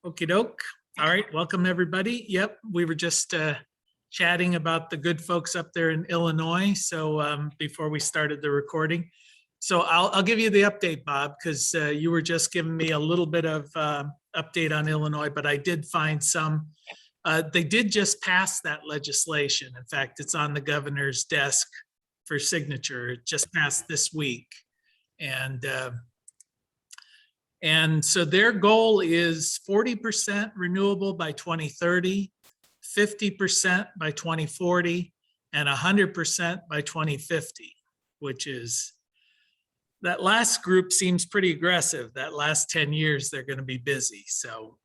Okie doke. All right, welcome everybody. Yep, we were just chatting about the good folks up there in Illinois. So before we started the recording, so I'll give you the update, Bob, because you were just giving me a little bit of update on Illinois, but I did find some. They did just pass that legislation. In fact, it's on the governor's desk for signature. It just passed this week, and so their goal is 40% renewable by 2030, 50% by 2040, and 100% by 2050, which is, that last group seems pretty aggressive. That last 10 years, they're going to be busy. So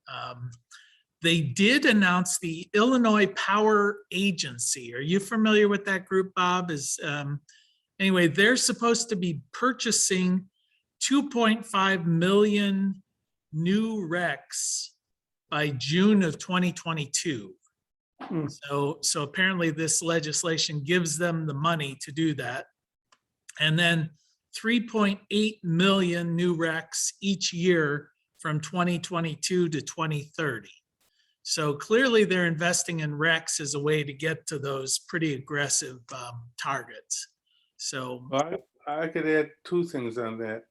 they did announce the Illinois Power Agency. Are you familiar with that group, Bob? Anyway, they're supposed to be purchasing 2.5 million new RECs by June of 2022. So apparently this legislation gives them the money to do that. And then 3.8 million new RECs each year from 2022 to 2030. So clearly they're investing in RECs as a way to get to those pretty aggressive targets. So I could add two things on that.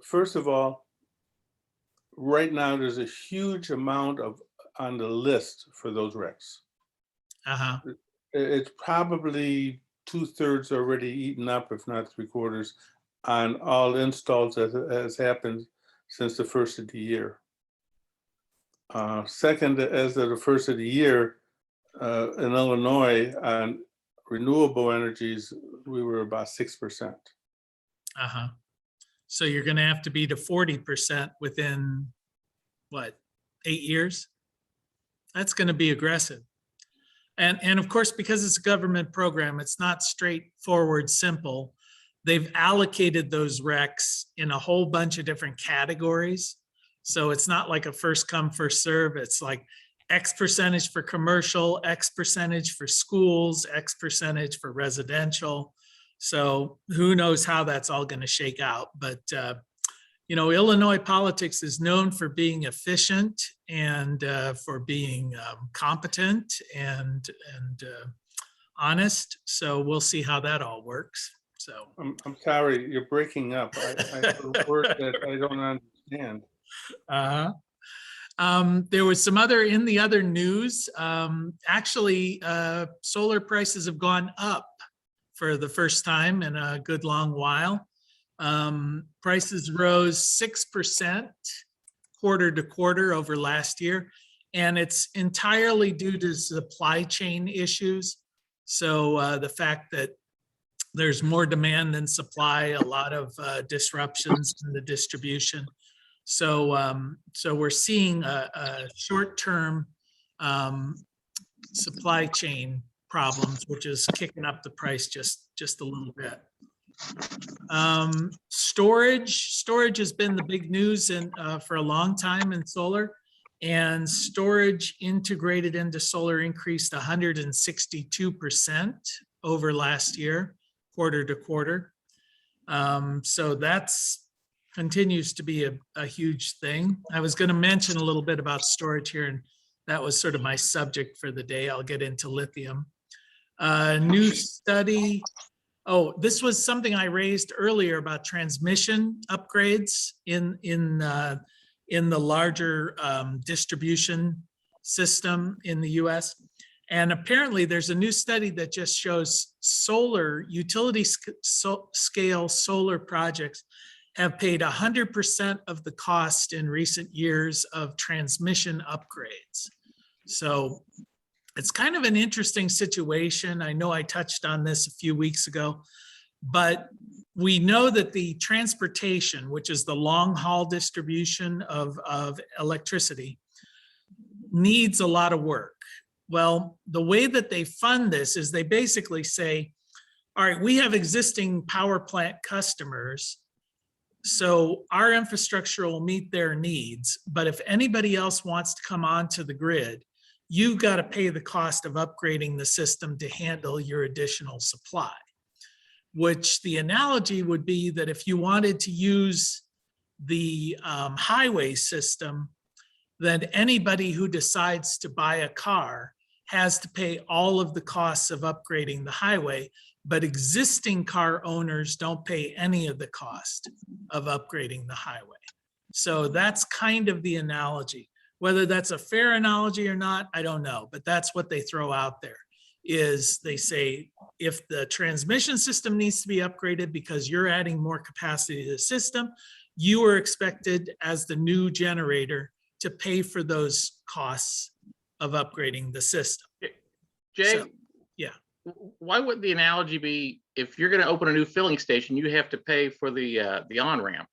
First of all, right now there's a huge amount on the list for those RECs. It's probably 2/3 already eaten up, if not 3/4, on all installs that has happened since the first of the year. Second, as of the first of the year, in Illinois, on renewable energies, we were about 6%. So you're going to have to be to 40% within, what, 8 years? That's going to be aggressive. And of course, because it's a government program, it's not straightforward, simple. They've allocated those RECs in a whole bunch of different categories. So it's not like a first come, first serve. It's like X percentage for commercial, X percentage for schools, X percentage for residential. So who knows how that's all going to shake out. But, you know, Illinois politics is known for being efficient and for being competent and honest. So we'll see how that all works. So I'm sorry, you're breaking up. I heard a word that I don't understand. There was some in the other news. Actually, solar prices have gone up for the first time in a good long while. Prices rose 6% quarter to quarter over last year, and it's entirely due to supply chain issues. So the fact that there's more demand than supply, a lot of disruptions in the distribution. So we're seeing a short-term supply chain problems, which is kicking up the price just a little bit. Storage has been the big news for a long time in solar, and storage integrated into solar increased 162% over last year, quarter to quarter. So that's continues to be a huge thing. I was going to mention a little bit about storage here, and that was sort of my subject for the day. I'll get into lithium. New study. Oh, this was something I raised earlier about transmission upgrades in the larger distribution system in the US. And apparently there's a new study that just shows utility scale solar projects have paid 100% of the cost in recent years of transmission upgrades. So it's kind of an interesting situation. I know I touched on this a few weeks ago, but we know that the transportation, which is the long haul distribution of electricity, needs a lot of work. Well, the way that they fund this is they basically say, all right, we have existing power plant customers, so our infrastructure will meet their needs. But if anybody else wants to come onto the grid, you've got to pay the cost of upgrading the system to handle your additional supply. Which the analogy would be that if you wanted to use the highway system, then anybody who decides to buy a car has to pay all of the costs of upgrading the highway, but existing car owners don't pay any of the cost of upgrading the highway. So that's kind of the analogy. Whether that's a fair analogy or not, I don't know, but that's what they throw out there. Is they say, if the transmission system needs to be upgraded because you're adding more capacity to the system, you are expected as the new generator to pay for those costs of upgrading the system. Jay, So, yeah. Why would the analogy be, if you're going to open a new filling station, you have to pay for the on-ramp?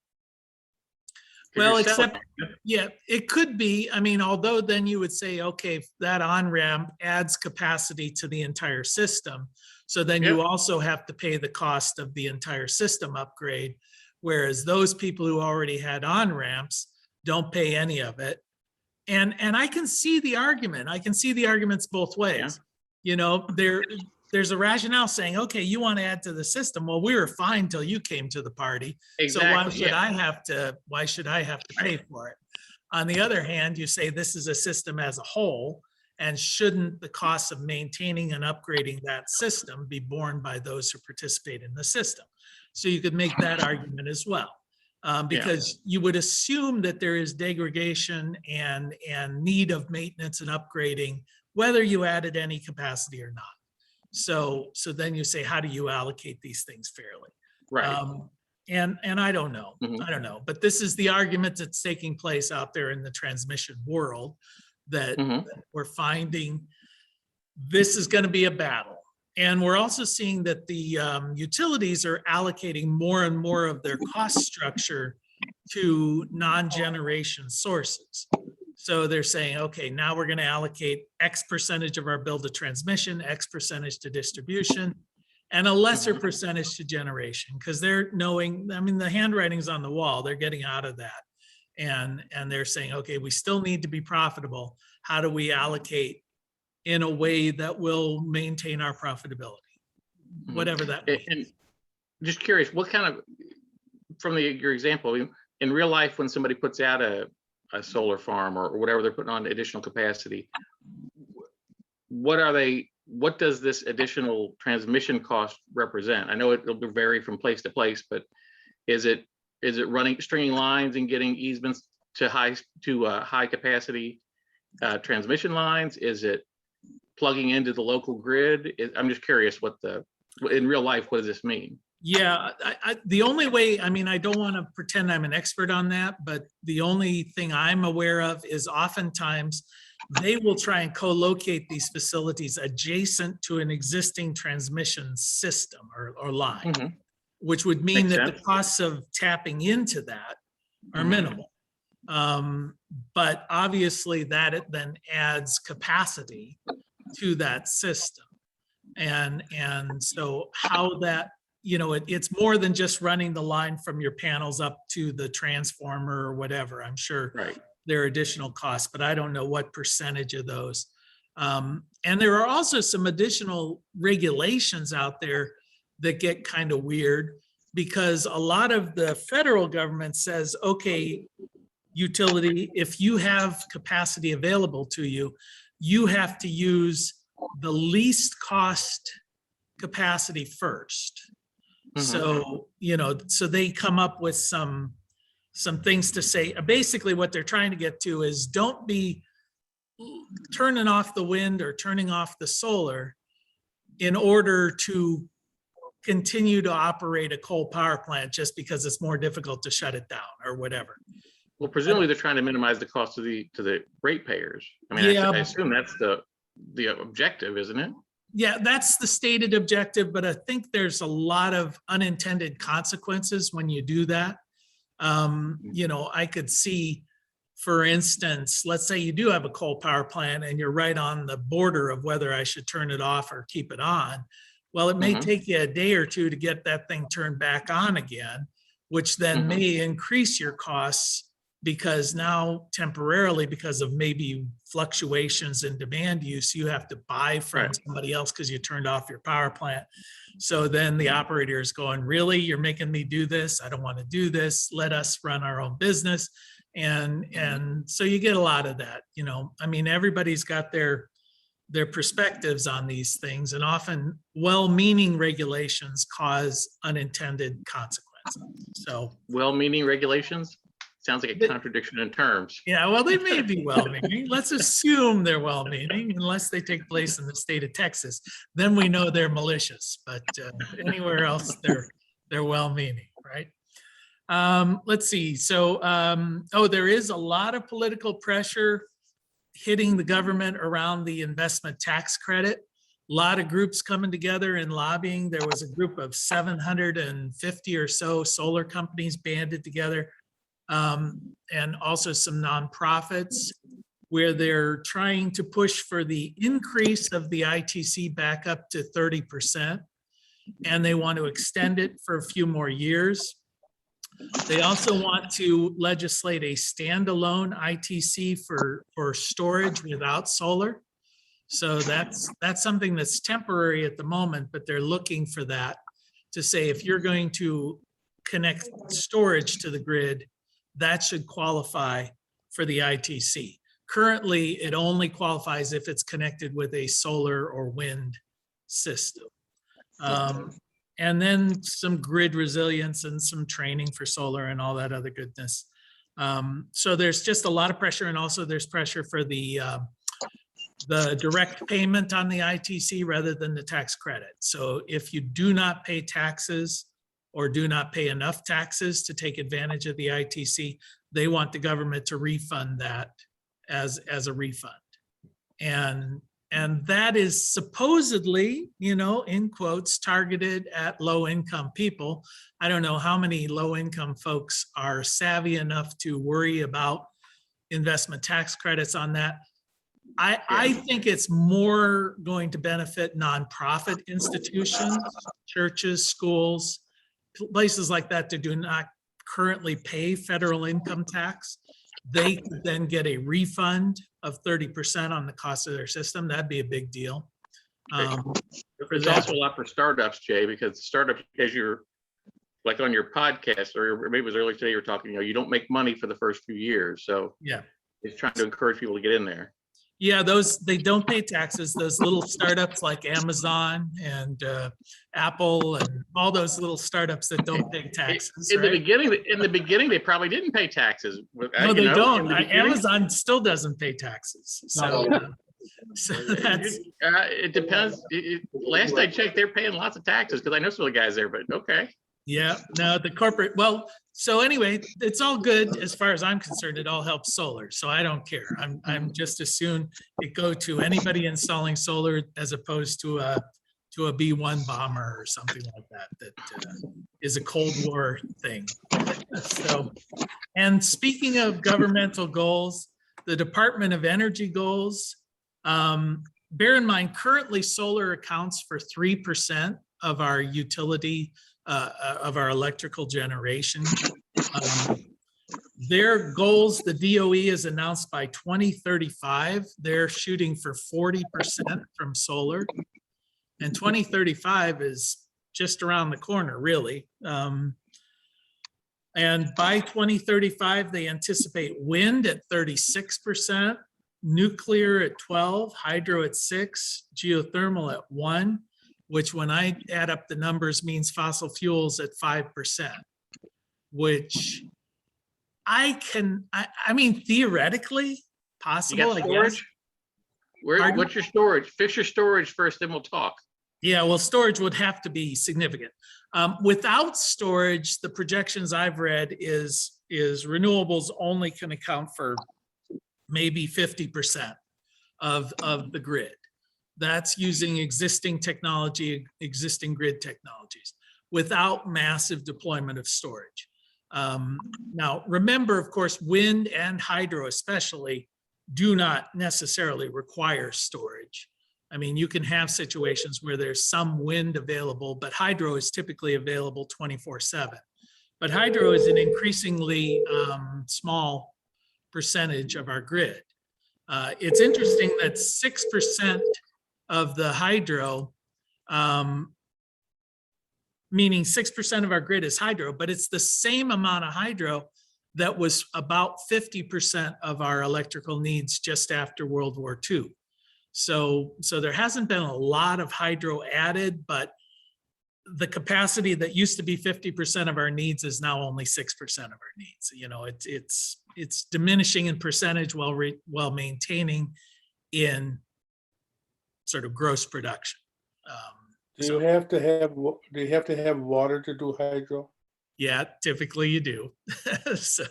Well, except, yeah, it could be. I mean, although then you would say, okay, if that on-ramp adds capacity to the entire system. So then you also have to pay the cost of the entire system upgrade. Whereas those people who already had on-ramps don't pay any of it. And I can see the argument. I can see the arguments both ways. Yeah. You know, there's a rationale saying, okay, you want to add to the system. Well, we were fine till you came to the party. Exactly. So why should I have to pay for it? On the other hand, you say this is a system as a whole, and shouldn't the cost of maintaining and upgrading that system be borne by those who participate in the system? So you could make that argument as well. Because you would assume that there is degradation and need of maintenance and upgrading, whether you added any capacity or not. So then you say, how do you allocate these things fairly? Right. And I don't know. Mhm. I don't know. But this is the argument that's taking place out there in the transmission world, that Mhm. we're finding this is going to be a battle. And we're also seeing that the utilities are allocating more and more of their cost structure to non-generation sources. So they're saying, okay, now we're going to allocate X percentage of our bill to transmission, X percentage to distribution, and a lesser percentage to generation, because they're knowing, I mean, the handwriting's on the wall, they're getting out of that. And they're saying, okay, we still need to be profitable. How do we allocate in a way that will maintain our profitability, whatever that means. And just curious, what kind of, from your example, in real life, when somebody puts out a solar farm or whatever they're putting on additional capacity, what does this additional transmission cost represent? I know it'll vary from place to place, but is it running, stringing lines and getting easements to high capacity transmission lines? Is it plugging into the local grid? I'm just curious in real life, what does this mean? Yeah, the only way, I mean, I don't want to pretend I'm an expert on that, but the only thing I'm aware of is oftentimes they will try and co-locate these facilities adjacent to an existing transmission system or line, which would mean Makes that sense. the costs of tapping into that are minimal. But obviously that it then adds capacity to that system. And so how that, you know, it's more than just running the line from your panels up to the transformer or whatever. I'm sure there are additional costs, but I don't know what percentage of those. And there are also some additional regulations out there that get kind of weird, because a lot of the federal government says, okay, utility, if you have capacity available to you, you have to use the least cost capacity first. So, you know, so they come up with some things to say. Basically what they're trying to get to is, don't be turning off the wind or turning off the solar in order to continue to operate a coal power plant just because it's more difficult to shut it down or whatever. Well, presumably they're trying to minimize the cost to the ratepayers. I mean, I assume that's the objective, isn't it? Yeah, that's the stated objective, but I think there's a lot of unintended consequences when you do that. You know, I could see, for instance, let's say you do have a coal power plant and you're right on the border of whether I should turn it off or keep it on. Well, it may take you a day or two to get that thing turned back on again, which then may increase your costs, because now temporarily, because of maybe fluctuations in demand use, you have to buy from somebody else because you turned off your power plant. So then the operator is going, really, you're making me do this? I don't want to do this. Let us run our own business. And so you get a lot of that, you know. I mean, everybody's got their perspectives on these things, and often well-meaning regulations cause unintended consequences. So, Well-meaning regulations? Sounds like a contradiction in terms. yeah, well, they may be well-meaning. Let's assume they're well-meaning, unless they take place in the state of Texas. Then we know they're malicious, but anywhere else, they're well-meaning, right? Let's see. So, there is a lot of political pressure hitting the government around the investment tax credit. A lot of groups coming together and lobbying. There was a group of 750 or so solar companies banded together, and also some nonprofits, where they're trying to push for the increase of the ITC back up to 30%, and they want to extend it for a few more years. They also want to legislate a standalone ITC for storage without solar. So that's something that's temporary at the moment, but they're looking for that to say, if you're going to connect storage to the grid, that should qualify for the ITC. Currently, it only qualifies if it's connected with a solar or wind system. And then some grid resilience and some training for solar and all that other goodness. So there's just a lot of pressure, and also there's pressure for the direct payment on the ITC rather than the tax credit. So if you do not pay taxes or do not pay enough taxes to take advantage of the ITC, they want the government to refund that as a refund. And that is supposedly, you know, in quotes, targeted at low-income people. I don't know how many low-income folks are savvy enough to worry about investment tax credits on that. I think it's more going to benefit nonprofit institutions, churches, schools, places like that that do not currently pay federal income tax. They could then get a refund of 30% on the cost of their system. That'd be a big deal. It's also a lot for startups, Jay, because startups, as you're like on your podcast, or maybe it was earlier today, you were talking, you know, you don't make money for the first few years. So yeah, it's trying to encourage people to get in there. Yeah, they don't pay taxes. Those little startups like Amazon and Apple and all those little startups that don't pay taxes. In the beginning, they probably didn't pay taxes. No, they don't. Amazon still doesn't pay taxes. So, so that's it depends. Last I checked, they're paying lots of taxes, because I know some of the guys there. But okay. Yeah, no, the corporate, well, so anyway, it's all good as far as I'm concerned. It all helps solar, so I don't care. I'm just as soon it go to anybody installing solar as opposed to a B-1 bomber or something like that is a Cold War thing. So, and speaking of governmental goals, the Department of Energy goals, bear in mind, currently solar accounts for 3% of our utility, of our electrical generation. Their goals, the DOE has announced by 2035, they're shooting for 40% from solar. And 2035 is just around the corner, really. And by 2035, they anticipate wind at 36%, nuclear at 12%, hydro at 6%, geothermal at 1%, which when I add up the numbers means fossil fuels at 5%, which I mean, theoretically possible, I guess. What's your storage? Fix your storage first, then we'll talk. Yeah, well, storage would have to be significant. Without storage, the projections I've read is renewables only can account for maybe 50% of the grid. That's using existing technology, existing grid technologies, without massive deployment of storage. Now, remember, of course, wind and hydro especially do not necessarily require storage. I mean, you can have situations where there's some wind available, but hydro is typically available 24/7. But hydro is an increasingly small percentage of our grid. It's interesting that 6% of the hydro, meaning 6% of our grid is hydro, but it's the same amount of hydro that was about 50% of our electrical needs just after World War II. So there hasn't been a lot of hydro added, but the capacity that used to be 50% of our needs is now only 6% of our needs. You know, it's diminishing in percentage while maintaining in sort of gross production. Do you have to have water to do hydro? Yeah, typically you do. So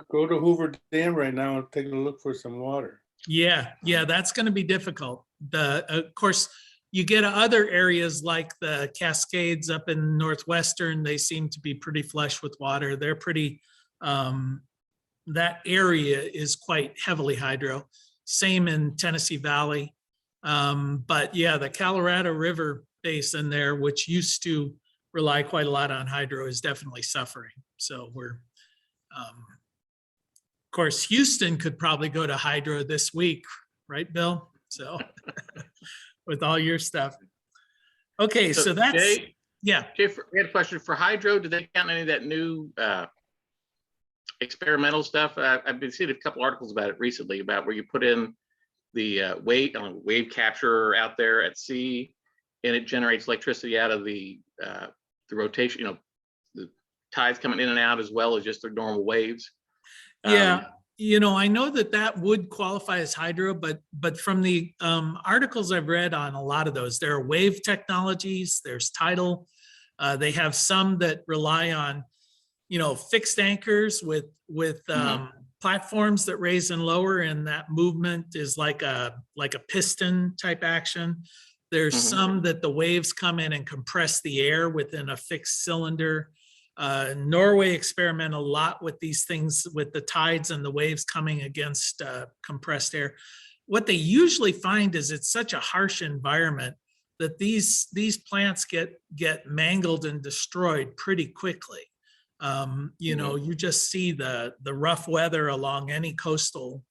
Go to Hoover Dam right now and take a look for some water. yeah, that's going to be difficult. Of course, you get other areas like the Cascades up in Northwestern. They seem to be pretty flush with water. They're pretty. That area is quite heavily hydro. Same in Tennessee Valley. But yeah, the Colorado River basin there, which used to rely quite a lot on hydro, is definitely suffering. So we're, of course, Houston could probably go to hydro this week, right, Bill? So with all your stuff. Okay, so that's, Jay, yeah. Jay, we had a question for hydro. Do they count any of that new experimental stuff? I've been seeing a couple articles about it recently, about where you put in the wave capture out there at sea, and it generates electricity out of the rotation, you know, the tides coming in and out, as well as just their normal waves. Yeah, you know, I know that would qualify as hydro, but from the articles I've read on a lot of those, there are wave technologies, there's tidal. They have some that rely on, you know, fixed anchors with platforms that raise and lower, and that movement is like a piston type action. There's some that the waves come in and compress the air within a fixed cylinder. Norway experiment a lot with these things, with the tides and the waves coming against compressed air. What they usually find is it's such a harsh environment that these plants get mangled and destroyed pretty quickly. You know, you just see the rough weather along any coastal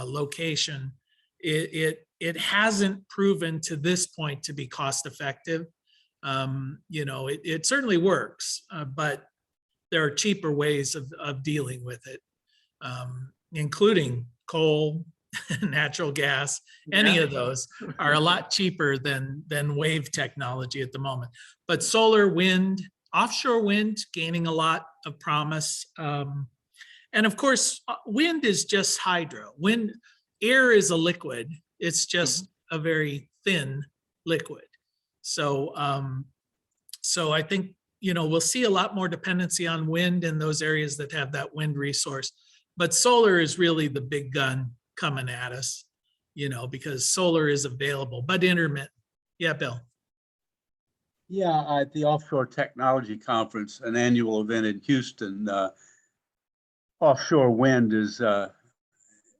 location. It hasn't proven to this point to be cost effective. You know, it certainly works, but there are cheaper ways of dealing with it, including coal, natural gas. Any of those are a lot cheaper than wave technology at the moment. But solar, wind, offshore wind gaining a lot of promise. And of course, wind is just hydro. Wind, air is a liquid. It's just a very thin liquid. So, so I think, you know, we'll see a lot more dependency on wind in those areas that have that wind resource. But solar is really the big gun coming at us, you know, because solar is available, but intermittent. Yeah, Bill. Yeah, at the Offshore Technology Conference, an annual event in Houston, offshore wind is,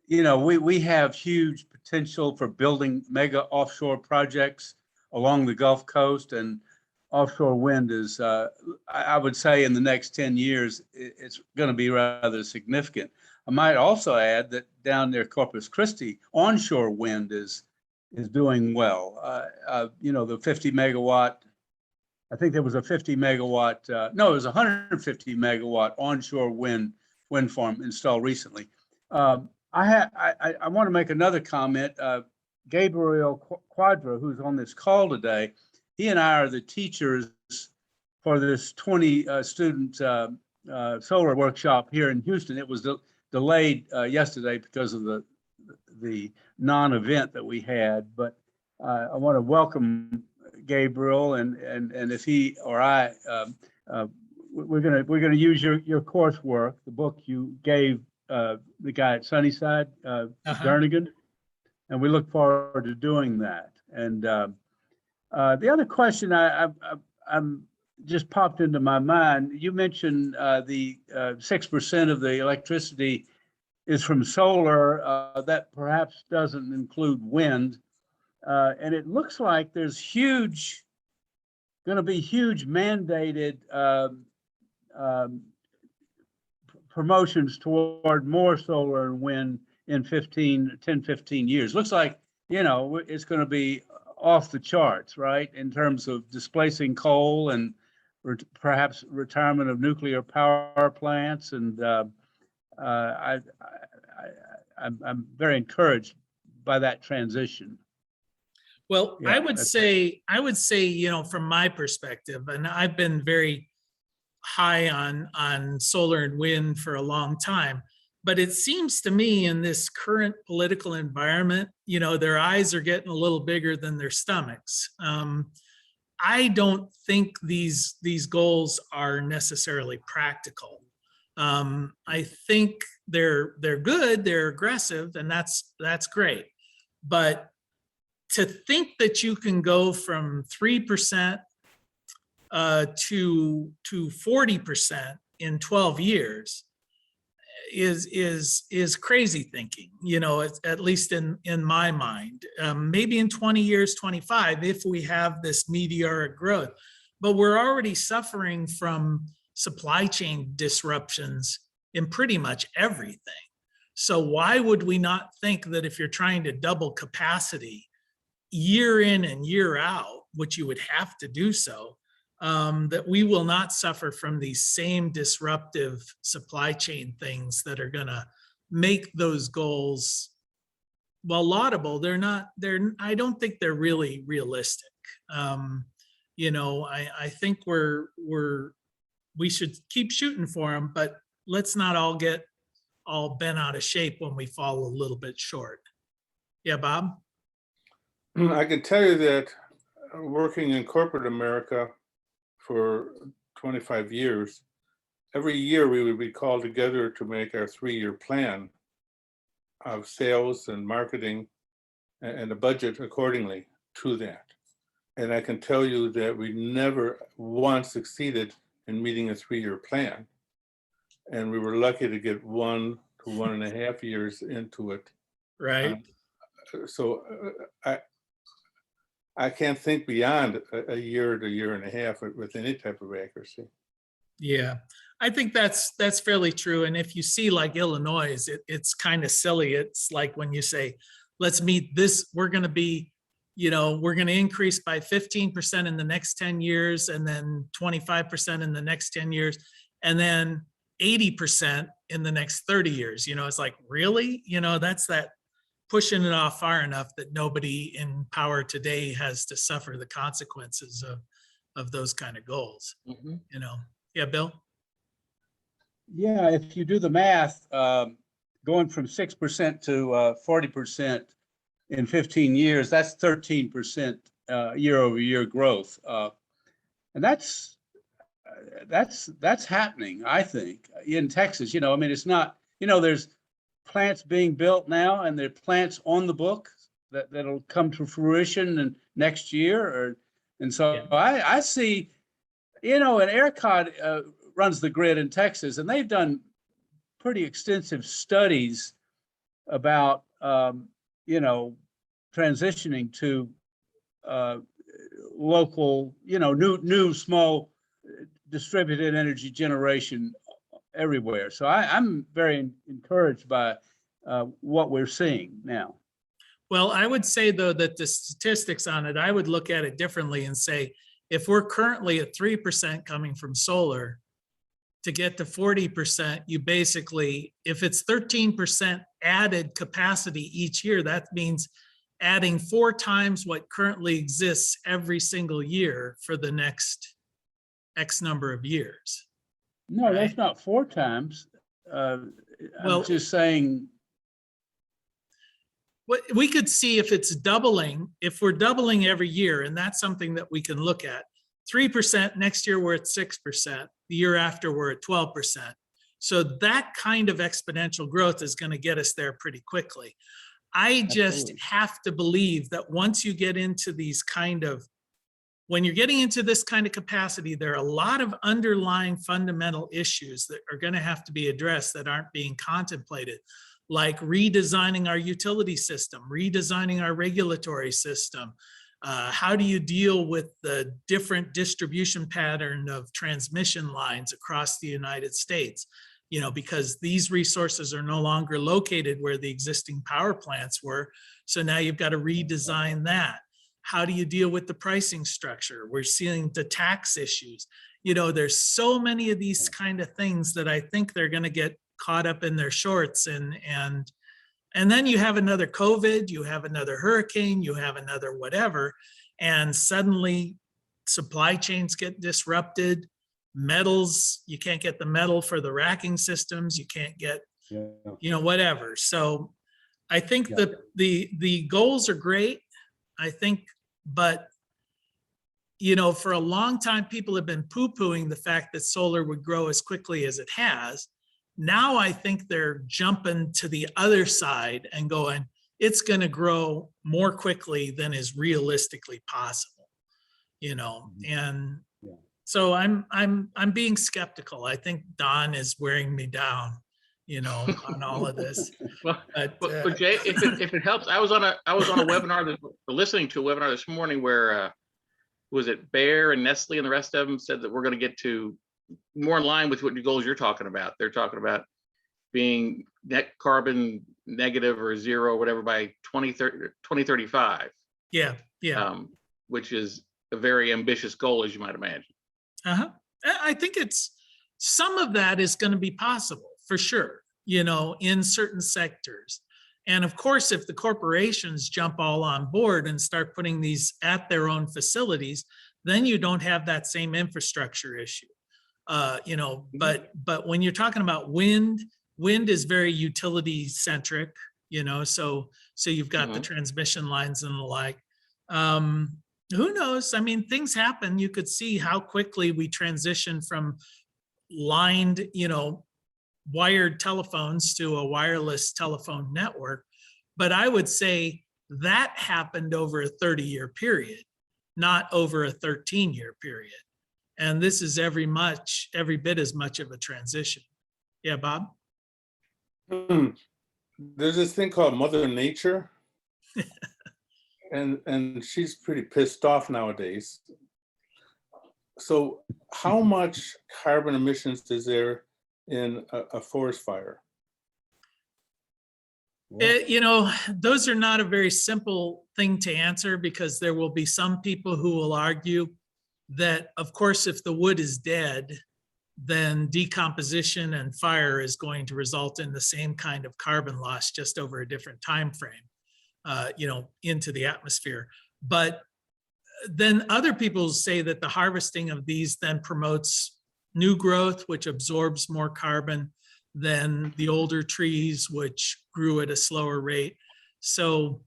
you know, we have huge potential for building mega offshore projects along the Gulf Coast, and offshore wind is, I would say in the next 10 years, it's going to be rather significant. I might also add that down near Corpus Christi, onshore wind is doing well. You know, the 50 megawatt, I think there was a 50 megawatt, no, it was 150 megawatt onshore wind farm installed recently. I want to make another comment. Gabriel Quadra, who's on this call today, he and I are the teachers for this 20 student solar workshop here in Houston. It was delayed yesterday because of the non-event that we had, but I want to welcome Gabriel, and if he or I, we're gonna Uh-huh. use your coursework, the book you gave the guy at Sunnyside, Jernigan, and we look forward to doing that. And the other question I'm just popped into my mind, you mentioned the 6% of the electricity is from solar, that perhaps doesn't include wind. And it looks like there's going to be huge mandated promotions toward more solar and wind in 10, 15 years. Looks like, you know, it's going to be off the charts, right? In terms of displacing coal and perhaps retirement of nuclear power plants. And I'm very encouraged by that transition. Well, Yeah, I would say, you know, from my perspective, and I've been very high on solar and wind for a long time, but it seems to me in this current political environment, you know, their eyes are getting a little bigger than their stomachs. I don't think these goals are necessarily practical. I think they're good, they're aggressive, and that's great. But to think that you can go from 3% to 40% in 12 years is crazy thinking, you know, at least in my mind. Maybe in 20 years, 25, if we have this meteoric growth, but we're already suffering from supply chain disruptions in pretty much everything. So why would we not think that if you're trying to double capacity year in and year out, which you would have to do so, that we will not suffer from these same disruptive supply chain things that are going to make those goals, well, laudable. I don't think they're really realistic. You know, I think we should keep shooting for them, but let's not all get all bent out of shape when we fall a little bit short. Yeah, Bob? I can tell you that working in corporate America for 25 years, every year we would be called together to make our 3-year plan of sales and marketing and a budget accordingly to that. And I can tell you that we never once succeeded in meeting a 3-year plan. And we were lucky to get 1 to 1.5 years into it. Right. So I can't think beyond a year to 1.5 years with any type of accuracy. Yeah, I think that's fairly true. And if you see like Illinois, it's kind of silly. It's like when you say, let's meet this, we're going to be, you know, we're going to increase by 15% in the next 10 years, and then 25% in the next 10 years, and then 80% in the next 30 years. You know, it's like, really? You know, that's that pushing it off far enough that nobody in power today has to suffer the consequences of those kind of goals. Mhm. You know. Yeah, Bill? Yeah, if you do the math, going from 6% to 40% in 15 years, that's 13% year over year growth. And that's happening, I think, in Texas. You know, I mean, it's not, you know, there's plants being built now, and there are plants on the book that'll come to fruition and next year. And so Yeah. I see, you know, and ERCOT runs the grid in Texas, and they've done pretty extensive studies about, you know, transitioning to local, you know, new small distributed energy generation everywhere. So I'm very encouraged by what we're seeing now. Well, I would say though that the statistics on it, I would look at it differently and say, if we're currently at 3% coming from solar, to get to 40%, you basically, if it's 13% added capacity each year, that means adding 4 times what currently exists every single year for the next X number of years. No, Right. That's not 4 times. Well- I'm just saying. What we could see if it's doubling, if we're doubling every year, and that's something that we can look at. 3%, next year we're at 6%, the year after we're at 12%. So that kind of exponential growth is going to get us there pretty quickly. I just Absolutely. have to believe that once you get into these kind of, when you're getting into this kind of capacity, there are a lot of underlying fundamental issues that are going to have to be addressed that aren't being contemplated, like redesigning our utility system, redesigning our regulatory system. How do you deal with the different distribution pattern of transmission lines across the United States? You know, because these resources are no longer located where the existing power plants were. So now you've got to redesign that. How do you deal with the pricing structure? We're seeing the tax issues. You know, there's so many of these kind of things that I think they're going to get caught up in their shorts, and then you have another COVID, you have another hurricane, you have another whatever, and suddenly supply chains get disrupted. Metals, you can't get the metal for the racking systems, you can't get, Yeah. you know, whatever. So I think Yeah. that the goals are great, I think, but you know, for a long time, people have been poo-pooing the fact that solar would grow as quickly as it has. Now I think they're jumping to the other side and going, it's going to grow more quickly than is realistically possible, you know. And Yeah. so I'm being skeptical. I think Don is wearing me down, you know, on all of this. Well, But Jay, if it helps, I was on a webinar, listening to a webinar this morning where was it Bayer and Nestle and the rest of them said that we're going to get to more in line with what your goals you're talking about. They're talking about being net carbon negative or zero or whatever by 2035. yeah, Which is a very ambitious goal, as you might imagine. I think some of that is going to be possible for sure, you know, in certain sectors. And of course, if the corporations jump all on board and start putting these at their own facilities, then you don't have that same infrastructure issue. You know, but when you're talking about wind is very utility centric, you know, so you've got the transmission lines and the like. Who knows? I mean, things happen. You could see how quickly we transition from lined, you know, wired telephones to a wireless telephone network. But I would say that happened over a 30-year period, not over a 13-year period. And this is every bit as much of a transition. Yeah, Bob? There's this thing called Mother Nature. and she's pretty pissed off nowadays. So how much carbon emissions is there in a forest fire? You know, those are not a very simple thing to answer, because there will be some people who will argue that, of course, if the wood is dead, then decomposition and fire is going to result in the same kind of carbon loss, just over a different time frame, you know, into the atmosphere. But then other people say that the harvesting of these then promotes new growth, which absorbs more carbon than the older trees, which grew at a slower rate. So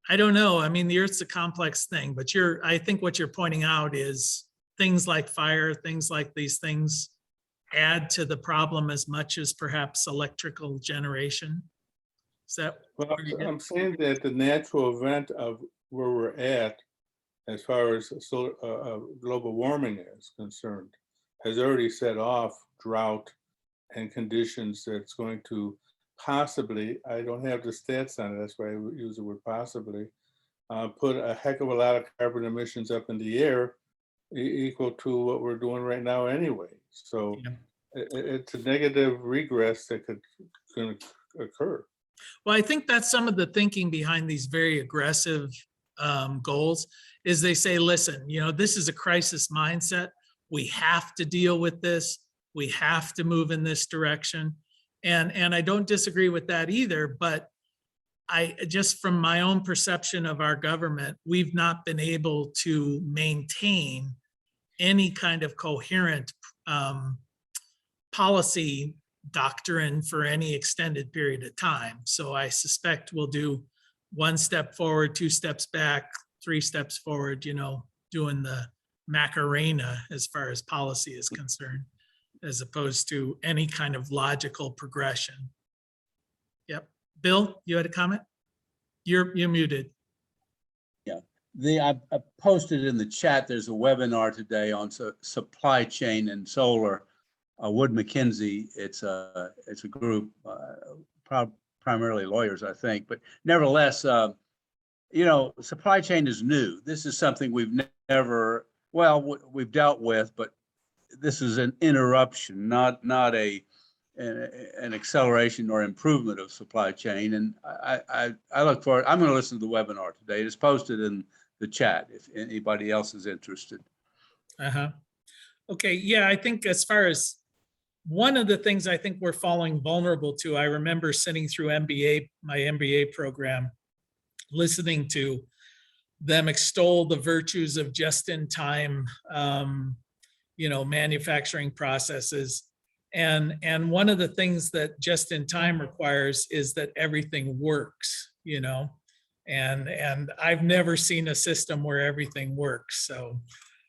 I don't know. I mean, the Earth's a complex thing, but I think what you're pointing out is things like fire, things like these things add to the problem as much as perhaps electrical generation. Is that? Well, I'm saying that the natural event of where we're at, as far as global warming is concerned, has already set off drought and conditions that's going to possibly, I don't have the stats on it, that's why I use the word possibly, put a heck of a lot of carbon emissions up in the air, equal to what we're doing right now anyway. So yeah. It's a negative regress that could occur. Well, I think that's some of the thinking behind these very aggressive goals, is they say, listen, you know, this is a crisis mindset. We have to deal with this. We have to move in this direction. And I don't disagree with that either, but I just, from my own perception of our government, we've not been able to maintain any kind of coherent policy doctrine for any extended period of time. So I suspect we'll do one step forward, two steps back, three steps forward, you know, doing the Macarena as far as policy is concerned, as opposed to any kind of logical progression. Yep. Bill, you had a comment? You're muted. Yeah, I posted in the chat, there's a webinar today on supply chain and solar. Wood McKinsey, it's a group, primarily lawyers, I think, but nevertheless, you know, supply chain is new. This is something we've never, well, we've dealt with, but this is an interruption, not an acceleration or improvement of supply chain. And I look forward. I'm going to listen to the webinar today. It's posted in the chat if anybody else is interested. Okay, yeah, I think as far as one of the things I think we're falling vulnerable to, I remember sitting through my MBA program, listening to them extol the virtues of just-in-time, manufacturing processes. And one of the things that just-in-time requires is that everything works, and I've never seen a system where everything works.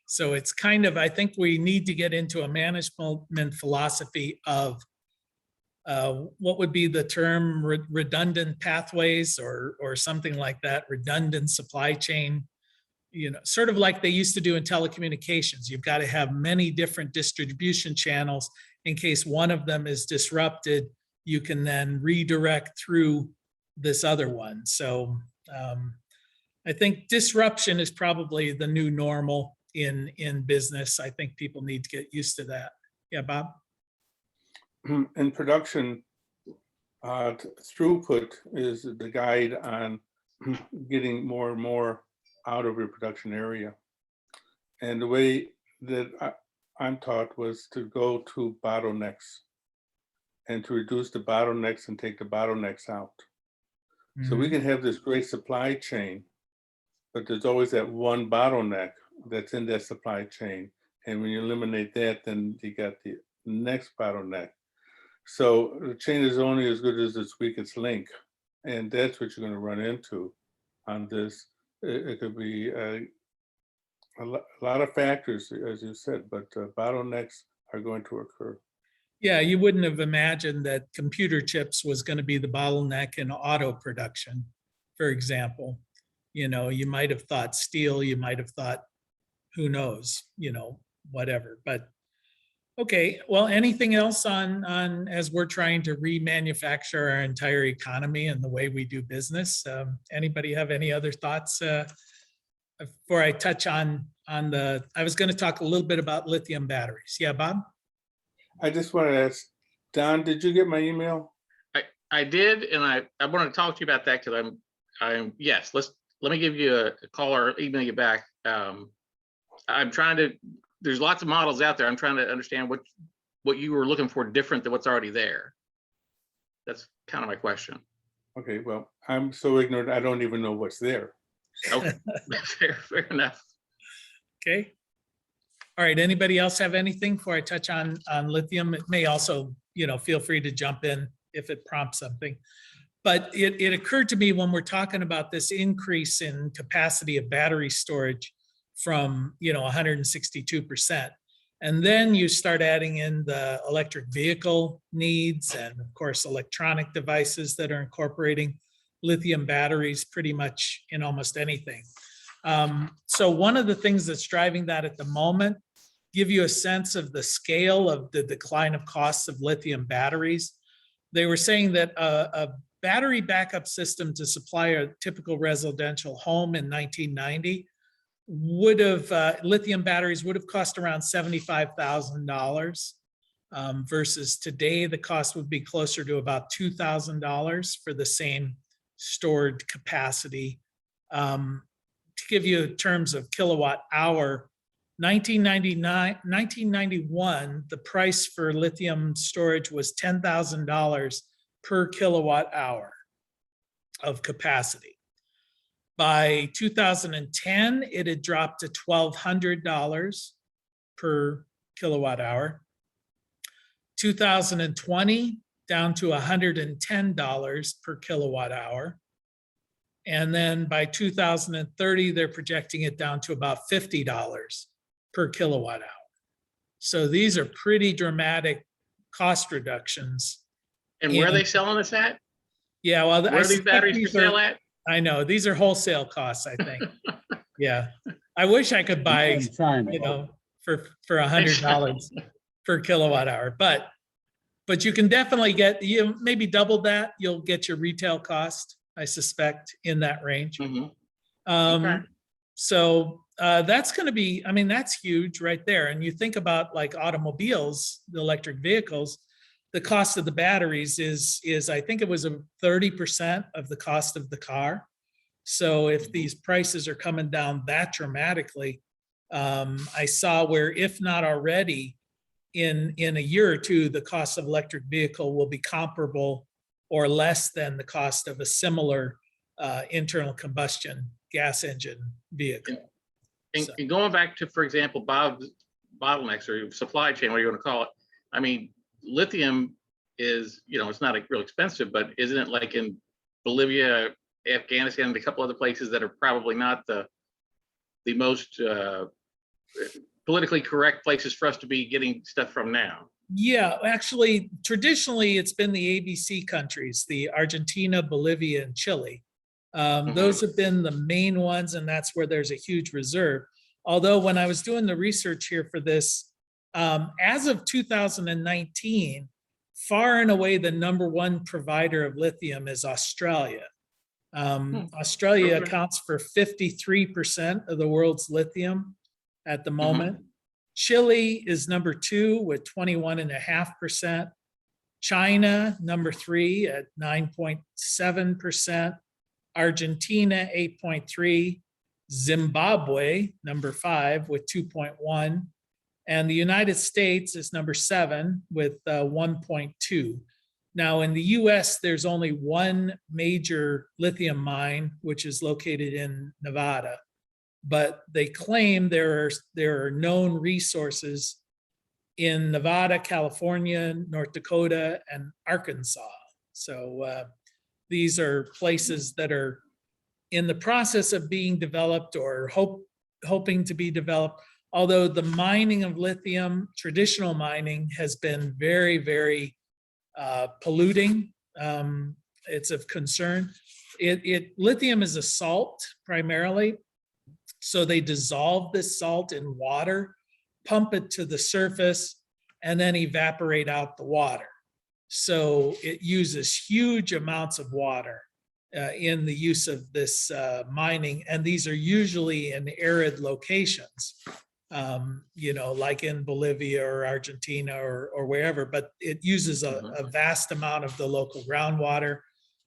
So it's kind of, I think we need to get into a management philosophy of what would be the term, redundant pathways or something like that, redundant supply chain, sort of like they used to do in telecommunications. You've got to have many different distribution channels in case one of them is disrupted. You can then redirect through this other one. So I think disruption is probably the new normal in business. I think people need to get used to that. Yeah, Bob? In production, throughput is the guide on getting more and more out of your production area. And the way that I'm taught was to go to bottlenecks and to reduce the bottlenecks and take the bottlenecks out. So we can have this great supply chain, but there's always that one bottleneck that's in that supply chain. And when you eliminate that, then you got the next bottleneck. So the chain is only as good as its weakest link. And that's what you're going to run into on this. It could be a lot of factors, as you said, but bottlenecks are going to occur. Yeah, you wouldn't have imagined that computer chips was going to be the bottleneck in auto production, for example. You might have thought steel, you might have thought, who knows, whatever. But okay, well, anything else on as we're trying to remanufacture our entire economy and the way we do business? Anybody have any other thoughts before I touch on I was going to talk a little bit about lithium batteries. Yeah, Bob? I just want to ask, Don, did you get my email? I did, and I want to talk to you about that because yes, let me give you a call or email you back. I'm trying to, there's lots of models out there. I'm trying to understand what you were looking for different than what's already there. That's kind of my question. Okay, well, I'm so ignorant, I don't even know what's there. Okay, fair enough. Okay. All right, anybody else have anything before I touch on lithium? It may also, feel free to jump in if it prompts something. But it occurred to me when we're talking about this increase in capacity of battery storage from 162%. And then you start adding in the electric vehicle needs and of course electronic devices that are incorporating lithium batteries pretty much in almost anything. So one of the things that's driving that at the moment, give you a sense of the scale of the decline of costs of lithium batteries. They were saying that a battery backup system to supply a typical residential home in 1990 would have, lithium batteries would have cost around $75,000 versus today the cost would be closer to about $2,000 for the same stored capacity. To give you terms of kilowatt hour, 1991, the price for lithium storage was $10,000 per kilowatt hour of capacity. By 2010, it had dropped to $1,200 per kilowatt hour. 2020, down to $110 per kilowatt hour. And then by 2030, they're projecting it down to about $50 per kilowatt hour. So these are pretty dramatic cost reductions. And where are they selling this at? Yeah, well, where are these batteries for sale at? I know, these are wholesale costs, I think. Yeah, I wish I could buy, for $100 per kilowatt hour, but you can definitely get, maybe double that, you'll get your retail cost, I suspect, in that range. Mm-hmm. Okay. So that's going to be, that's huge right there. And you think about like automobiles, the electric vehicles, the cost of the batteries is I think it was 30% of the cost of the car. So if these prices are coming down that dramatically, I saw where, if not already, in a year or two, the cost of electric vehicle will be comparable or less than the cost of a similar internal combustion gas engine vehicle. And, So- and going back to, for example, bottlenecks or supply chain, what you want to call it. I mean, lithium is, it's not real expensive, but isn't it like in Bolivia, Afghanistan, and a couple other places that are probably not the most politically correct places for us to be getting stuff from now? Yeah, actually, traditionally, it's been the ABC countries, the Argentina, Bolivia, and Chile. Those have been the main ones, and that's where there's a huge reserve. Although when I was doing the research here for this, as of 2019, far and away the #1 provider of lithium is Australia. Australia Okay. accounts for 53% of the world's lithium at the moment. Chile is #2 with 21.5%. China, #3 at 9.7%. Argentina, 8.3%. Zimbabwe, #5 with 2.1%. And the United States is #7 with 1.2%. Now, in the US, there's only one major lithium mine, which is located in Nevada. But they claim there are known resources in Nevada, California, North Dakota, and Arkansas. So these are places that are in the process of being developed or hoping to be developed. Although the mining of lithium, traditional mining, has been very, very polluting. It's of concern. Lithium is a salt primarily. So they dissolve this salt in water, pump it to the surface, and then evaporate out the water. So it uses huge amounts of water in the use of this mining. And these are usually in arid locations, like in Bolivia or Argentina or wherever, but it uses a vast amount of the local groundwater.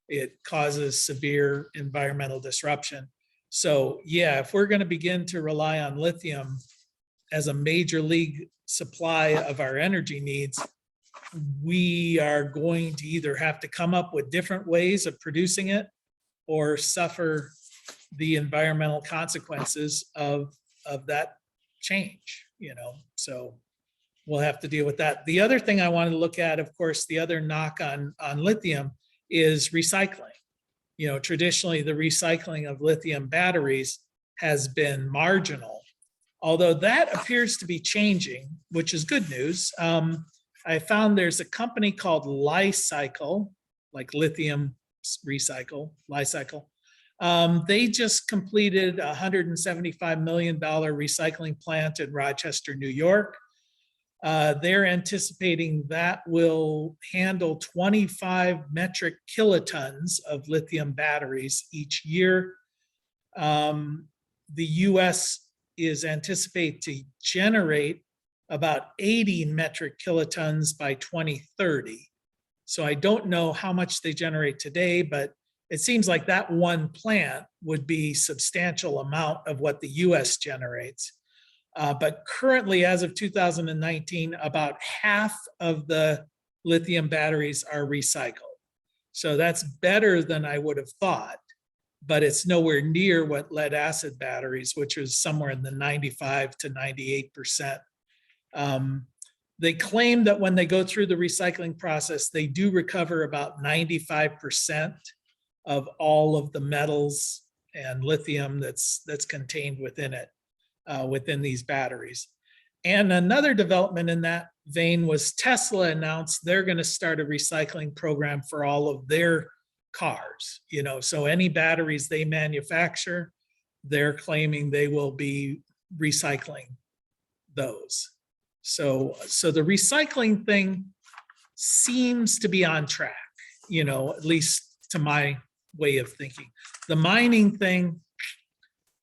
It causes severe environmental disruption. So yeah, if we're going to begin to rely on lithium as a major league supply of our energy needs, we are going to either have to come up with different ways of producing it or suffer the environmental consequences of that change, so we'll have to deal with that. The other thing I wanted to look at, of course, the other knock on lithium is recycling. Traditionally, the recycling of lithium batteries has been marginal, although that appears to be changing, which is good news. I found there's a company called Li-Cycle, like lithium recycle, Li-Cycle. They just completed a $175 million recycling plant in Rochester, New York. They're anticipating that will handle 25 metric kilotons of lithium batteries each year. The US is anticipated to generate about 80 metric kilotons by 2030. So I don't know how much they generate today, but it seems like that one plant would be a substantial amount of what the US generates. But currently, as of 2019, about half of the lithium batteries are recycled. So that's better than I would have thought, but it's nowhere near what lead acid batteries, which is somewhere in the 95 to 98%. They claim that when they go through the recycling process, they do recover about 95% of all of the metals and lithium that's contained within it. Within these batteries. And another development in that vein was Tesla announced they're going to start a recycling program for all of their cars. So any batteries they manufacture, they're claiming they will be recycling those. So the recycling thing seems to be on track, at least to my way of thinking. The mining thing,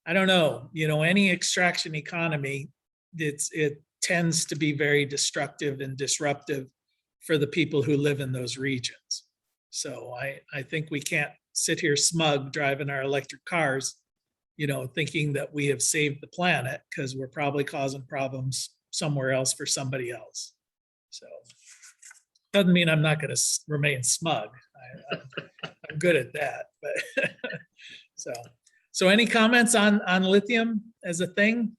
I don't know, any extraction economy, it tends to be very destructive and disruptive for the people who live in those regions. So I think we can't sit here smug driving our electric cars thinking that we have saved the planet because we're probably causing problems somewhere else for somebody else. So doesn't mean I'm not going to remain smug. I'm good at that, but so any comments on lithium as a thing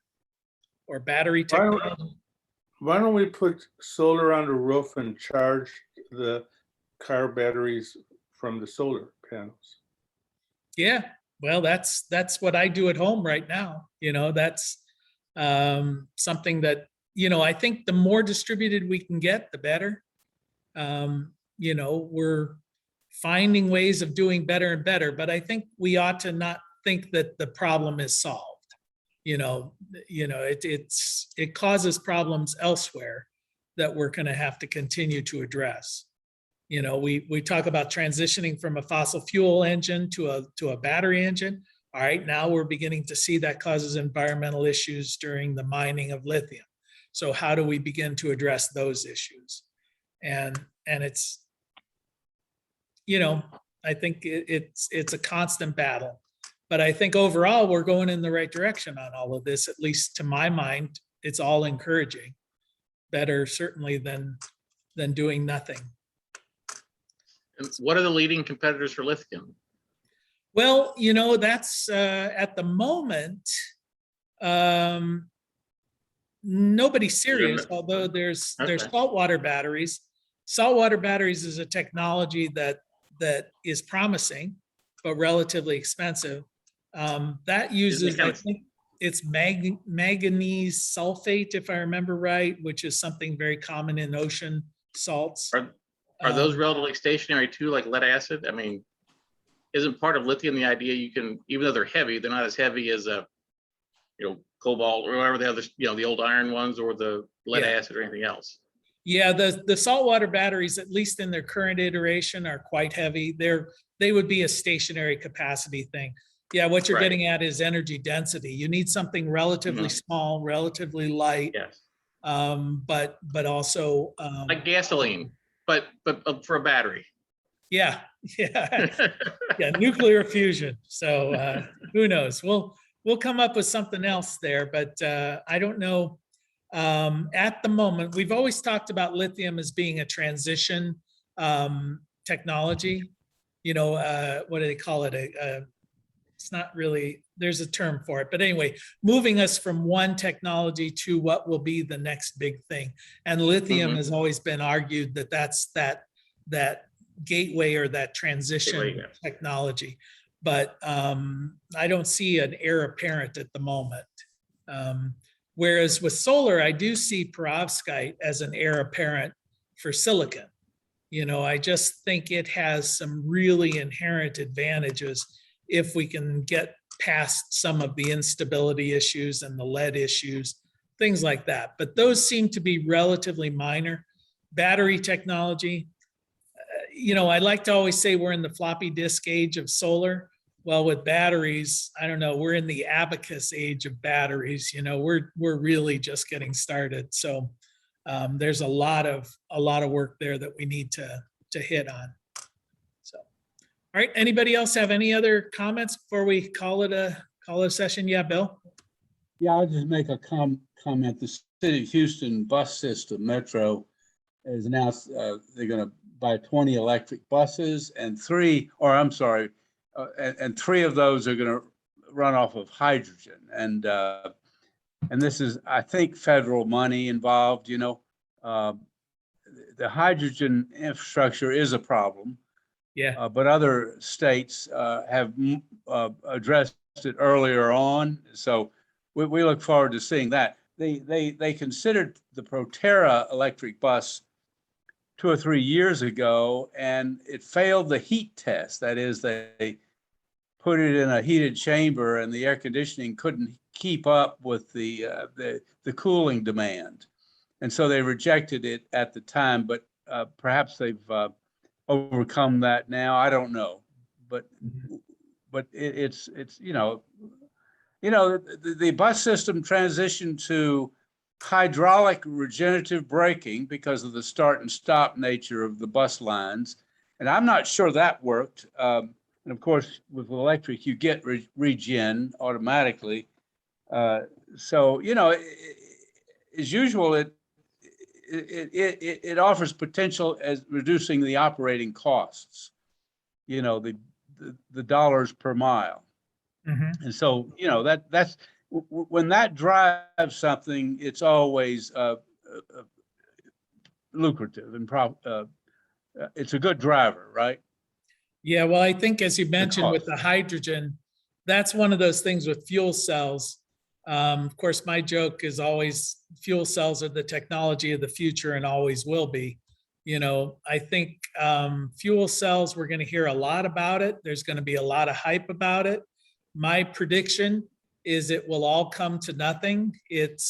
or battery technology? Why don't we put solar on the roof and charge the car batteries from the solar panels? Yeah, well, that's what I do at home right now. That's something that, I think the more distributed we can get, the better. We're finding ways of doing better and better, but I think we ought to not think that the problem is solved. It causes problems elsewhere that we're going to have to continue to address. We talk about transitioning from a fossil fuel engine to a battery engine. All right, now we're beginning to see that causes environmental issues during the mining of lithium. So how do we begin to address those issues? And it's, I think it's a constant battle. But I think overall we're going in the right direction on all of this. At least to my mind, it's all encouraging. Better certainly than doing nothing. And what are the leading competitors for lithium? Well, that's at the moment, nobody's serious, although there's saltwater batteries. Saltwater batteries is a technology that is promising, but relatively expensive. That uses, I think it's manganese sulfate, if I remember right, which is something very common in ocean salts. Are those relatively stationary too, like lead acid? I mean, isn't part of lithium the idea you can, even though they're heavy, they're not as heavy as cobalt or whatever the other, the old iron ones or the lead acid or anything else? Yeah, the saltwater batteries, at least in their current iteration, are quite heavy. They would be a stationary capacity thing. Yeah, what you're getting at is energy density. You need something relatively small, relatively light. Yes. But also like gasoline, but for a battery. Yeah. Nuclear fusion. So who knows? We'll come up with something else there, but I don't know. At the moment, we've always talked about lithium as being a transition technology. What do they call it? It's not really, there's a term for it, but anyway, moving us from one technology to what will be the next big thing. And lithium has always been argued that that's that gateway or that transition technology. But I don't see an heir apparent at the moment. Whereas with solar, I do see perovskite as an heir apparent for silicon. I just think it has some really inherent advantages if we can get past some of the instability issues and the lead issues, things like that. But those seem to be relatively minor. Battery technology, I like to always say we're in the floppy disk age of solar. Well, with batteries, I don't know, we're in the abacus age of batteries. We're really just getting started. So there's a lot of work there that we need to hit on. So, all right. Anybody else have any other comments before we call it a session? Yeah, Bill. Yeah, I'll just make a comment. The city of Houston bus system, Metro, has announced they're going to buy 20 electric buses and three of those are going to run off of hydrogen. And this is, I think, federal money involved. The hydrogen infrastructure is a problem. Yeah. But other states have addressed it earlier on. So we look forward to seeing that. They considered the Proterra electric bus 2 or 3 years ago, and it failed the heat test. That is, they put it in a heated chamber, and the air conditioning couldn't keep up with the cooling demand, and so they rejected it at the time. But perhaps they've overcome that now. I don't know, but it's the bus system transitioned to hydraulic regenerative braking because of the start and stop nature of the bus lines. And I'm not sure that worked. And of course, with electric, you get regen automatically. So, you know, as usual, it offers potential as reducing the operating costs, you know, the dollars per mile. Mhm. And so, you know, that's when that drives something, it's always lucrative and it's a good driver, right? Yeah, well, I think as you mentioned with cost. the hydrogen, that's one of those things with fuel cells. Of course, my joke is always fuel cells are the technology of the future and always will be. You know, I think fuel cells, we're going to hear a lot about it. There's going to be a lot of hype about it. My prediction is it will all come to nothing. It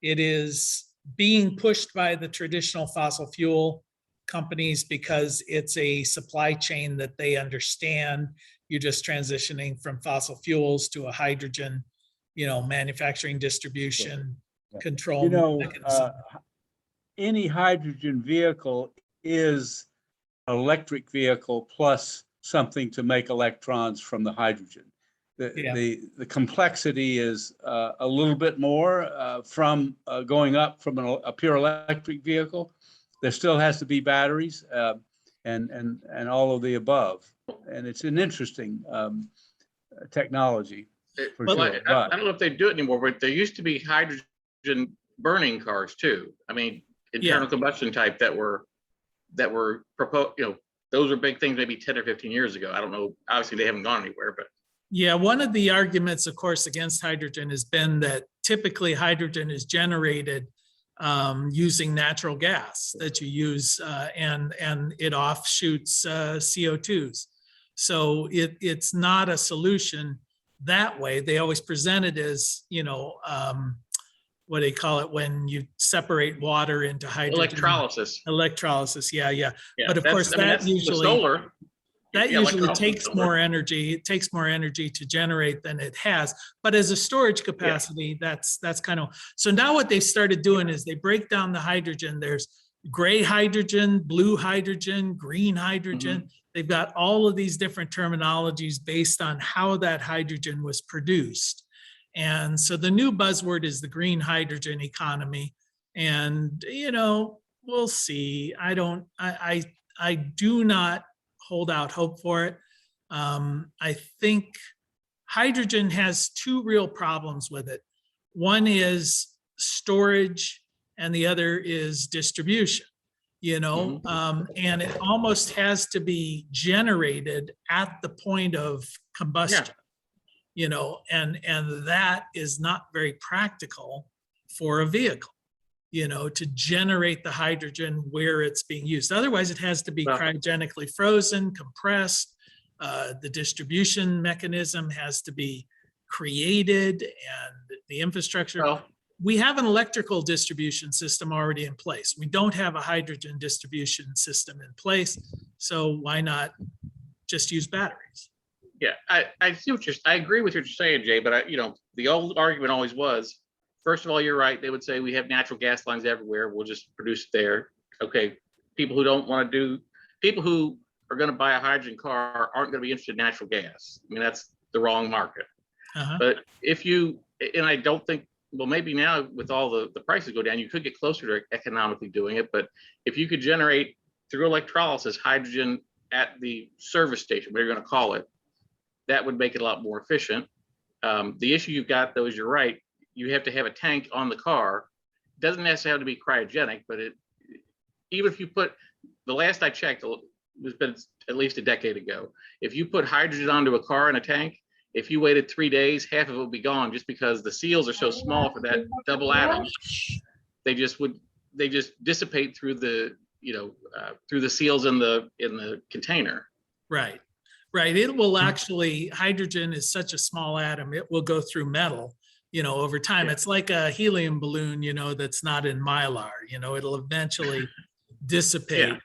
is being pushed by the traditional fossil fuel companies because it's a supply chain that they understand. You're just transitioning from fossil fuels to a hydrogen, you know, manufacturing, distribution, Yeah. control You know, mechanism. any hydrogen vehicle is an electric vehicle plus something to make electrons from the hydrogen. The complexity is a little bit more from going up from a pure electric vehicle. There still has to be batteries and all of the above. And it's an interesting technology for Well, sure. I don't know if they do it anymore, but there used to be hydrogen burning cars too. I mean, internal combustion type that were proposed, you know, those were big things maybe 10 or 15 years ago. I don't know. Obviously, they haven't gone anywhere, but. Yeah, one of the arguments, of course, against hydrogen has been that typically hydrogen is generated using natural gas that you use and it offshoots CO2s. So it's not a solution that way. They always present it as, you know, what do they call it when you separate water into hydrogen? Electrolysis. Electrolysis, yeah. Yeah, But of course, that usually solar. that Yeah, usually electrolysis takes solar. more energy. It takes more energy to generate than it has. But as a storage capacity, that's kind of, so now what they started doing is they break down the hydrogen. There's gray hydrogen, blue hydrogen, green hydrogen. They've got all of these different terminologies based on how that hydrogen was produced. And so the new buzzword is the green hydrogen economy. And, you know, we'll see. I do not hold out hope for it. I think hydrogen has two real problems with it. One is storage and the other is distribution, you know, and it almost has to be generated at the point of combustion, you know, and that is not very practical for a vehicle, you know, to generate the hydrogen where it's being used. Otherwise, it has to be cryogenically frozen, compressed. The distribution mechanism has to be created and the infrastructure. Well, we have an electrical distribution system already in place. We don't have a hydrogen distribution system in place. So why not just use batteries? Yeah, I see what I agree with what you're saying, Jay, but you know, the old argument always was, first of all, you're right. They would say we have natural gas lines everywhere. We'll just produce it there. Okay, people who don't want to people who are going to buy a hydrogen car aren't going to be interested in natural gas. I mean, that's the wrong market. But if you, and I don't think, well, maybe now with all the prices go down, you could get closer to economically doing it. But if you could generate through electrolysis hydrogen at the service station, whatever you're going to call it, that would make it a lot more efficient. The issue you've got, though, is you're right. You have to have a tank on the car. It doesn't necessarily have to be cryogenic, but even if you put, the last I checked, it's been at least a decade ago. If you put hydrogen onto a car in a tank, if you waited 3 days, half of it would be gone just because the seals are so small for that double atom. They just dissipate through the, you know, through the seals in the container. Right. It will actually, hydrogen is such a small atom, it will go through metal, you know, over time. It's like a helium balloon, you know, that's not in Mylar, you know, it'll eventually dissipate.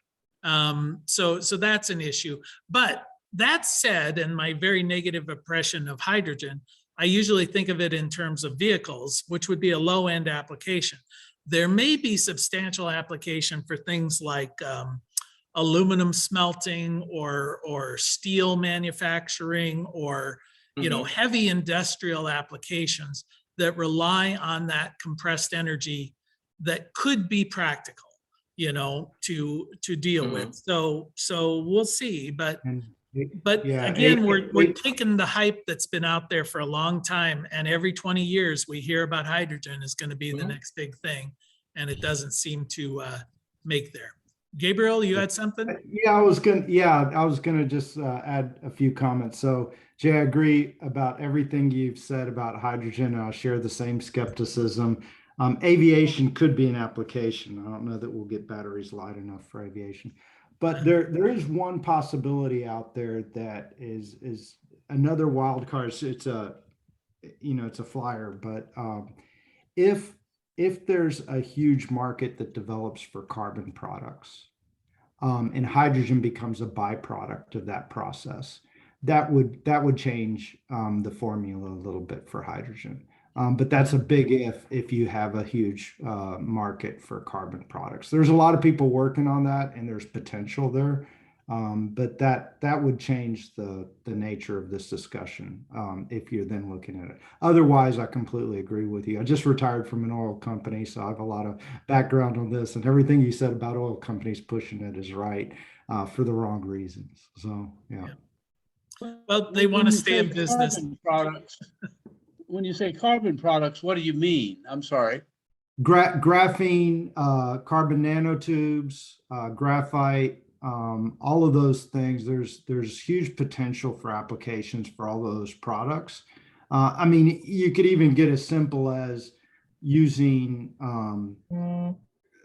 So that's an issue. But that said, and my very negative impression of hydrogen, I usually think of it in terms of vehicles, which would be a low-end application. There may be substantial application for things like aluminum smelting or steel manufacturing or, heavy industrial applications that rely on that compressed energy that could be practical, to deal with. So we'll see, but Yeah, again, we're taking the hype that's been out there for a long time, and every 20 years we hear about hydrogen is going to be the next big thing, and it doesn't seem to make there. Gabriel, you had something? Yeah, I was gonna just add a few comments. So Jay, I agree about everything you've said about hydrogen. I'll share the same skepticism. Aviation could be an application. I don't know that we'll get batteries light enough for aviation, but there is one possibility out there that is another wild card. It's a flyer, but if there's a huge market that develops for carbon products, and hydrogen becomes a byproduct of that process, that would change the formula a little bit for hydrogen. But that's a big if you have a huge market for carbon products. There's a lot of people working on that, and there's potential there. But that would change the nature of this discussion if you're then looking at it. Otherwise, I completely agree with you. I just retired from an oil company, so I have a lot of background on this, and everything you said about oil companies pushing it is right for the wrong reasons. So, yeah. Well, they want to stay in business. When you say carbon products, what do you mean? I'm sorry. Graphene, carbon nanotubes, graphite, all of those things. There's huge potential for applications for all those products. I mean, you could even get as simple as using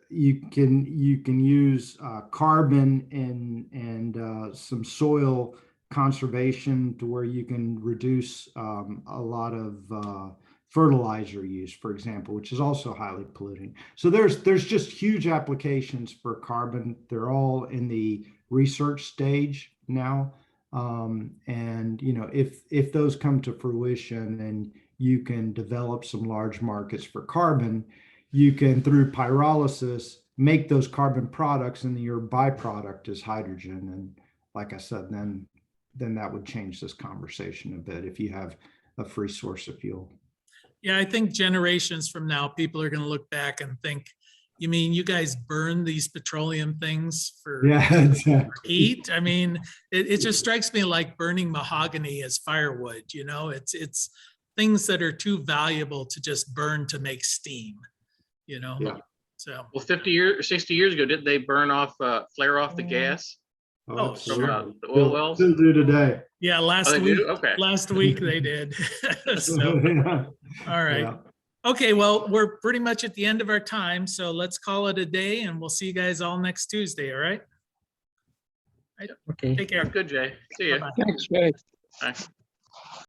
you can use carbon and some soil conservation to where you can reduce a lot of fertilizer use, for example, which is also highly polluting. So there's just huge applications for carbon. They're all in the research stage now. And if those come to fruition and you can develop some large markets for carbon, you can, through pyrolysis, make those carbon products, and your byproduct is hydrogen. And like I said, then that would change this conversation a bit if you have a free source of fuel. Yeah, I think generations from now, people are going to look back and think, you mean you guys burn these petroleum things for heat? I mean, it just strikes me like burning mahogany as firewood. It's things that are too valuable to just burn to make steam. Yeah. So well, 50 years, 60 years ago, didn't they flare off the gas? Oh, From the oil wells? Still do today. yeah, last they week. do? Okay. Last week they did. So, Yeah. all right. Yeah. Okay, well, we're pretty much at the end of our time, so let's call it a day, and we'll see you guys all next Tuesday. All right. Okay. Take care. Good, Jay. See you. Bye-bye. Thanks, Jay. Bye.